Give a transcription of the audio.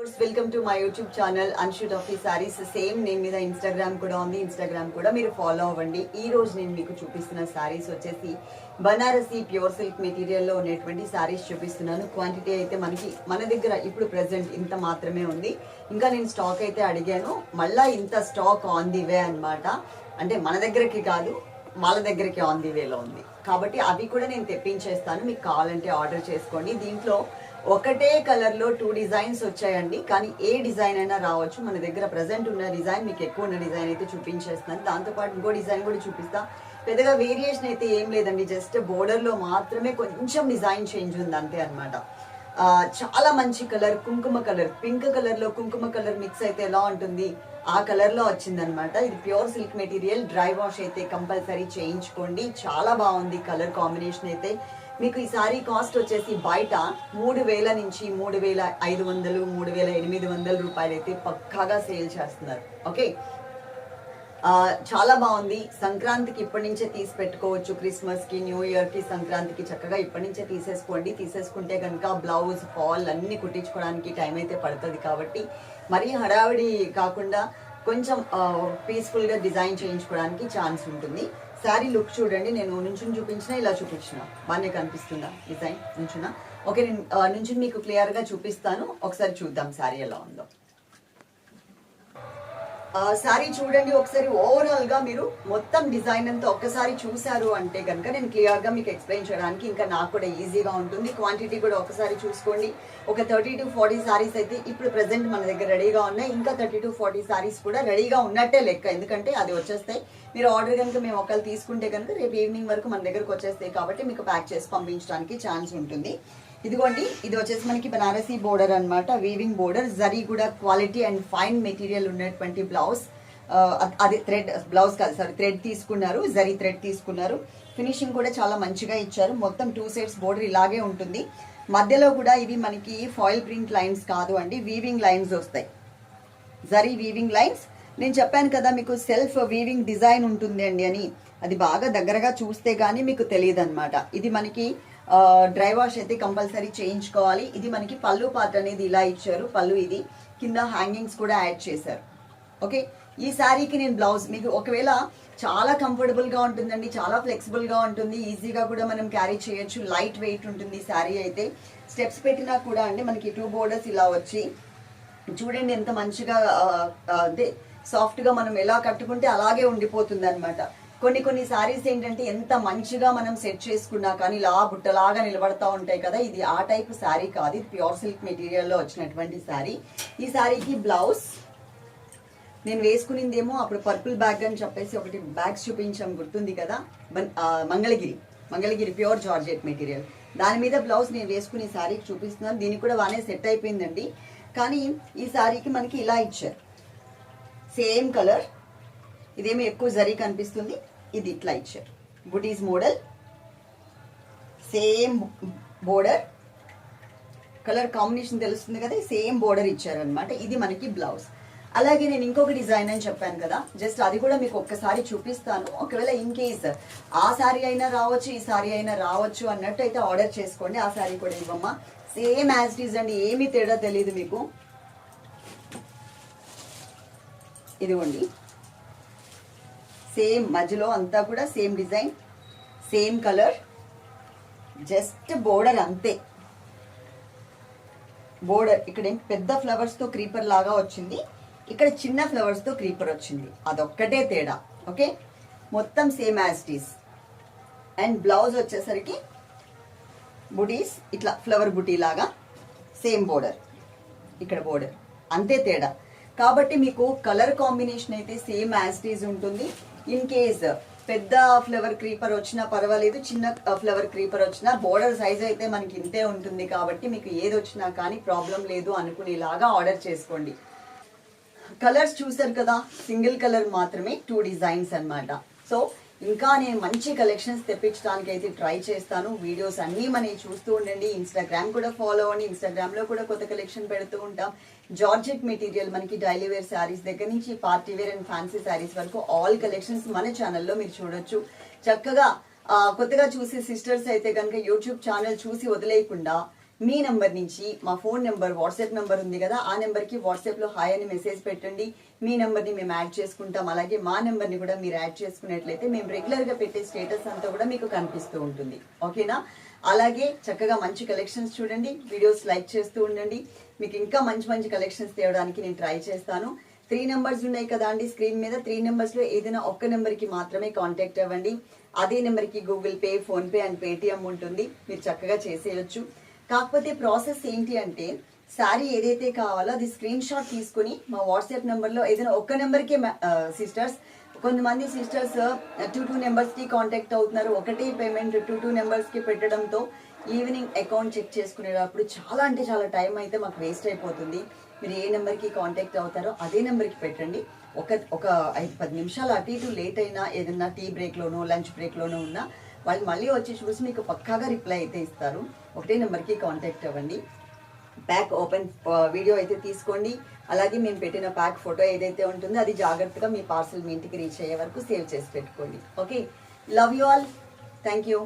Welcome to my YouTube channel అన్షుట్ of saris. Same name మీద Instagram కూడా ఉంది. ఇన్స్టాగ్రామ్ కూడా మీరు ఫాలో అవ్వండి. ఈ రోజు నేను మీకు చూపిస్తున్న సారీస్ వచ్చేసి బనారసి ప్యూర్ సిల్క్ మెటీరియల్లో ఉన్నటువంటి సారీస్ చూపిస్తున్నాను. క్వాంటిటీ అయితే మన దగ్గర ఇప్పుడు ప్రెసెంట్ ఇంత మాత్రమే ఉంది. ఇంకా నేను స్టాక్ అయితే అడిగాను, మళ్ళా ఇంత స్టాక్ ఆన్ ది వే అనమాట. అంటే మన దగ్గరకి కాదు, వాళ్ళ దగ్గరికి ఆన్ ది వేలో ఉంది కాబట్టి అవి కూడా నేను తెప్పించేస్తాను. మీకు కావాలంటే ఆర్డర్ చేసుకోండి. దీంట్లో ఒకటే కలర్ లో 2 డిజైన్స్ వచ్చాయండి, కానీ ఏ డిజైన్ అయినా రావచ్చు. మన దగ్గర ప్రెసెంట్ ఉన్న డిజైన్ మీకు ఎక్కువ ఉన్న డిజైన్ అయితే చూపించేస్తాను. దాంతోపాటు ఇంకో డిజైన్ కూడా చూపిస్తా. పెద్దగా వేరియేషన్ అయితే ఏం లేదండి, జస్ట్ బోర్డర్ లో మాత్రమే కొంచెం డిజైన్ చేంజ్ ఉంది అంతే అనమాట. చాలా మంచి కలర్, కుంకుమ కలర్, పింక్ కలర్ లో కుంకుమ కలర్ మిక్స్ అయితే ఎలా ఉంటుంది ఆ కలర్ లో వచ్చిందనమాట. ఇది pure silk material, dry wash అయితే కంపల్సరీ చేయించుకోండి. చాలా బాగుంది కలర్ కాంబినేషన్ అయితే. మీకు ఈ సారీ కాస్ట్ వచ్చేసి బయట 3000 నుంచి 3500 3800 రూపాయలు అయితే పక్కాగా సేల్ చేస్తున్నారు. ఓకే, చాలా బాగుంది. సంక్రాంతికి ఇప్పటి నుంచే తీసి పెట్టుకోవచ్చు. క్రిస్మస్ కి, న్యూ ఇయర్ కి, సంక్రాంతికి చక్కగా ఇప్పటి నుంచే తీసేసుకుంటే కనుక బ్లౌజ్ ఫాల్ అన్ని కుట్టించుకోవడానికి టైం అయితే పడుతుంది. కాబట్టి మరీ హడావిడి కాకుండా కొంచెం పీస్ఫుల్ గా డిజైన్ చేయించుకోవడానికి ఛాన్స్ ఉంటుంది. శారీ లుక్ చూడండి, నేను నుంచుని చూపించిన ఇలా చూపించిన బాగానే కనిపిస్తుందా డిజైన్ నుంచున? ఓకే, నేను నుంచి మీకు క్లియర్ గా చూపిస్తాను. ఒకసారి చూద్దాం శారీ ఎలా ఉందో. శారీ చూడండి ఒకసారి. ఓవరాల్ గా మీరు మొత్తం డిజైన్ అంతా ఒక్కసారి చూసారు అంటే కనుక నేను క్లియర్ గా మీకు ఎక్స్ప్లెయిన్ చేయడానికి ఇంకా నాకు కూడా ఈజీగా ఉంటుంది. క్వాంటిటీ కూడా ఒకసారి చూసుకోండి. ఒక 30 to 40 సారీస్ అయితే ఇప్పుడు ప్రెసెంట్ మన దగ్గర రెడీగా ఉన్నాయి. ఇంకా 30 to 40 సారీస్ కూడా రెడీగా ఉన్నట్టే లెక్క, ఎందుకంటే అది వచ్చేస్తాయి. మీరు ఆర్డర్ కనుక మేము ఒకళ్ళు తీసుకుంటే కనుక రేపు ఈవినింగ్ వరకు మన దగ్గరకు వచ్చేస్తాయి. కాబట్టి మీకు ప్యాక్ చేసి పంపించడానికి ఛాన్స్ ఉంటుంది. ఇదిగోండి, ఇది వచ్చేసి మనకి బనారసీ బోర్డర్ అనమాట, వీవింగ్ బోర్డర్, జరీ కూడా క్వాలిటీ అండ్ ఫైన్ మెటీరియల్ ఉన్నటువంటి బ్లౌజ్. అది థ్రెడ్ బ్లౌజ్ కాదు, సారీ, థ్రెడ్ తీసుకున్నారు, జరీ థ్రెడ్ తీసుకున్నారు. ఫినిషింగ్ కూడా చాలా మంచిగా ఇచ్చారు. మొత్తం 2 సైడ్స్ బోర్డర్ ఇలాగే ఉంటుంది. మధ్యలో కూడా ఇవి మనకి ఫాయిల్ ప్రింట్ లైన్స్ కాదు అండి, వీవింగ్ లైన్స్ వస్తాయి, జరీ వీవింగ్ లైన్స్. నేను చెప్పాను కదా మీకు సెల్ఫ్ వీవింగ్ డిజైన్ ఉంటుంది అండి అని, అది బాగా దగ్గరగా చూస్తే గానీ మీకు తెలియదు అనమాట. ఇది మనకి డ్రై వాష్ అయితే కంపల్సరీ చేయించుకోవాలి. ఇది మనకి పళ్ళు పార్ట్ అనేది ఇలా ఇచ్చారు, పళ్ళు ఇది, కింద హ్యాంగింగ్స్ కూడా యాడ్ చేశారు. ఓకే, ఈ శారీకి నేను బ్లౌజ్ మీకు ఒకవేళ చాలా కంఫర్టబుల్ గా ఉంటుందండి, చాలా ఫ్లెక్సిబుల్ గా ఉంటుంది, ఈజీగా కూడా మనం క్యారీ చేయొచ్చు. లైట్ వెయిట్ ఉంటుంది శారీ అయితే. స్టెప్స్ పెట్టినా కూడా అండి మనకి 2 బోర్డర్స్ ఇలా వచ్చి చూడండి ఎంత మంచిగా అదే సాఫ్ట్ గా మనం ఎలా కట్టుకుంటే అలాగే ఉండిపోతుంది అనమాట. కొన్ని సారీస్ ఏంటంటే ఎంత మంచిగా మనం సెట్ చేసుకున్నా కానీ ఇలా బుట్టలాగా నిలబడతా ఉంటాయి కదా, ఇది ఆ టైప్ శారీ కాదు. ఇది ప్యూర్ సిల్క్ మెటీరియల్లో వచ్చినటువంటి శారీ. ఈ శారీకి బ్లౌజ్ నేను వేసుకునిందేమో అప్పుడు పర్పుల్ బ్యాగ్ అని చెప్పేసి ఒకటి బ్యాగ్స్ చూపించాం, గుర్తుంది కదా, మంగళగిరి ప్యూర్ జార్జెట్ మెటీరియల్. దాని మీద బ్లౌజ్ నేను వేసుకుని శారీకి చూపిస్తున్నాను. దీనికి కూడా బాగానే సెట్ అయిపోయిందండి. కానీ ఈ శారీకి మనకి ఇలా ఇచ్చారు, సేమ్ కలర్, ఇదేమో ఎక్కువ జరీ కనిపిస్తుంది, ఇది ఇట్లా ఇచ్చారు. బుటీస్ model, same border, colour combination తెలుస్తుంది కదా, సేమ్ బోర్డర్ ఇచ్చారనమాట. ఇది మనకి బ్లౌజ్. అలాగే నేను ఇంకొక డిజైన్ అని చెప్పాను కదా, జస్ట్ అది కూడా మీకు ఒక్కసారి చూపిస్తాను. ఒకవేళ ఇన్ కేస్ ఆ శారీ అయినా రావచ్చు, ఈ శారీ అయినా రావచ్చు అన్నట్టు అయితే ఆర్డర్ చేసుకోండి. ఆ శారీ కూడా ఇవ్వమ్మా, సేమ్ యాజ్ ఇట్ ఈజ్ అండి, ఏమీ తేడా తెలియదు మీకు. ఇదిగోండి, సేమ్ మధ్యలో అంతా కూడా same design, same colour, just border అంతే. బోర్డర్ ఇక్కడ ఏం పెద్ద ఫ్లవర్స్ తో క్రీపర్ లాగా వచ్చింది, ఇక్కడ చిన్న ఫ్లవర్స్ తో క్రీపర్ వచ్చింది, అదొక్కటే తేడా. ఓకే, మొత్తం same as it is. And blouse వచ్చేసరికి బుటీస్ ఇట్లా ఫ్లవర్ బుటీ లాగా, సేమ్ బోర్డర్, ఇక్కడ బోర్డర్, అంతే తేడా. కాబట్టి మీకు కలర్ కాంబినేషన్ అయితే సేమ్ యాజ్ ఇట్ ఈజ్ ఉంటుంది. ఇన్ కేస్ పెద్ద ఫ్లవర్ క్రీపర్ వచ్చినా పర్వాలేదు, చిన్న ఫ్లవర్ క్రీపర్ వచ్చినా బోర్డర్ సైజ్ అయితే మనకి ఇంతే ఉంటుంది. కాబట్టి మీకు ఏది వచ్చినా కానీ ప్రాబ్లం లేదు అనుకునేలాగా ఆర్డర్ చేసుకోండి. కలర్స్ చూసారు కదా, సింగిల్ కలర్ మాత్రమే, 2 డిజైన్స్ అనమాట. సో ఇంకా నేను మంచి కలెక్షన్స్ తెప్పించడానికి అయితే ట్రై చేస్తాను. వీడియోస్ అన్నీ మనకి చూస్తూ ఉండండి. ఇన్స్టాగ్రామ్ కూడా ఫాలో అవ్వండి, ఇన్స్టాగ్రామ్లో కూడా కొత్త కలెక్షన్ పెడుతూ ఉంటాం. జార్జెట్ మెటీరియల్ మనకి డైలీ వేర్ శారీస్ దగ్గర నుంచి party wear and fancy saris వరకు ఆల్ కలెక్షన్స్ మన ఛానల్లో మీరు చూడొచ్చు. చక్కగా కొత్తగా చూసే సిస్టర్స్ అయితే కనుక యూట్యూబ్ ఛానల్ చూసి వదిలేయకుండా మీ నెంబర్ నుంచి మా ఫోన్ నెంబర్ వాట్సాప్ నెంబర్ ఉంది కదా, ఆ నెంబర్కి వాట్సాప్లో హాయ్ అని మెసేజ్ పెట్టండి. మీ నెంబర్ని మేము యాడ్ చేసుకుంటాం. అలాగే మా నెంబర్ని కూడా మీరు యాడ్ చేసుకున్నట్లయితే మేము రెగ్యులర్గా పెట్టే స్టేటస్ అంతా కూడా మీకు కనిపిస్తూ ఉంటుంది. ఓకేనా? అలాగే చక్కగా మంచి కలెక్షన్స్ చూడండి, వీడియోస్ లైక్ చేస్తూ ఉండండి. మీకు ఇంకా మంచి మంచి కలెక్షన్స్ తేవడానికి నేను ట్రై చేస్తాను. 3 నెంబర్స్ ఉన్నాయి కదా అండి స్క్రీన్ మీద. 3 నెంబర్స్లో ఏదైనా ఒక్క నెంబర్కి మాత్రమే కాంటాక్ట్ అవ్వండి. అదే నెంబర్కి Google pay, PhonePe and Paytm ఉంటుంది. మీరు చక్కగా చేసేయచ్చు. కాకపోతే ప్రాసెస్ ఏంటి అంటే, శారీ ఏదైతే కావాలో అది స్క్రీన్ షాట్ తీసుకుని మా వాట్సాప్ నెంబర్లో ఏదైనా ఒక్క నెంబర్కే సిస్టర్స్, కొంతమంది సిస్టర్స్ 2 నెంబర్స్కి కాంటాక్ట్ అవుతున్నారు. ఒకటే పేమెంట్ 2 నెంబర్స్కి పెట్టడంతో ఈవినింగ్ అకౌంట్ చెక్ చేసుకునేటప్పుడు చాలా అంటే చాలా టైం అయితే మాకు వేస్ట్ అయిపోతుంది. మీరు ఏ నెంబర్కి కాంటాక్ట్ అవుతారో అదే నెంబర్కి పెట్టండి. ఒక 5-10 నిమిషాలు అటు ఇటు లేట్ అయినా, ఏదన్నా టీ బ్రేక్లోనో లంచ్ బ్రేక్లోనో ఉన్నా వాళ్ళు మళ్ళీ వచ్చి చూసి మీకు పక్కాగా రిప్లై అయితే ఇస్తారు. ఒకటే నెంబర్కి కాంటాక్ట్ అవ్వండి. ప్యాక్ ఓపెన్ వీడియో అయితే తీసుకోండి. అలాగే మేము పెట్టిన ప్యాక్ ఫోటో ఏదైతే ఉంటుందో అది జాగ్రత్తగా మీ పార్సల్ మీ ఇంటికి రీచ్ అయ్యే వరకు సేవ్ చేసి పెట్టుకోండి. Okay, love you all, thank you.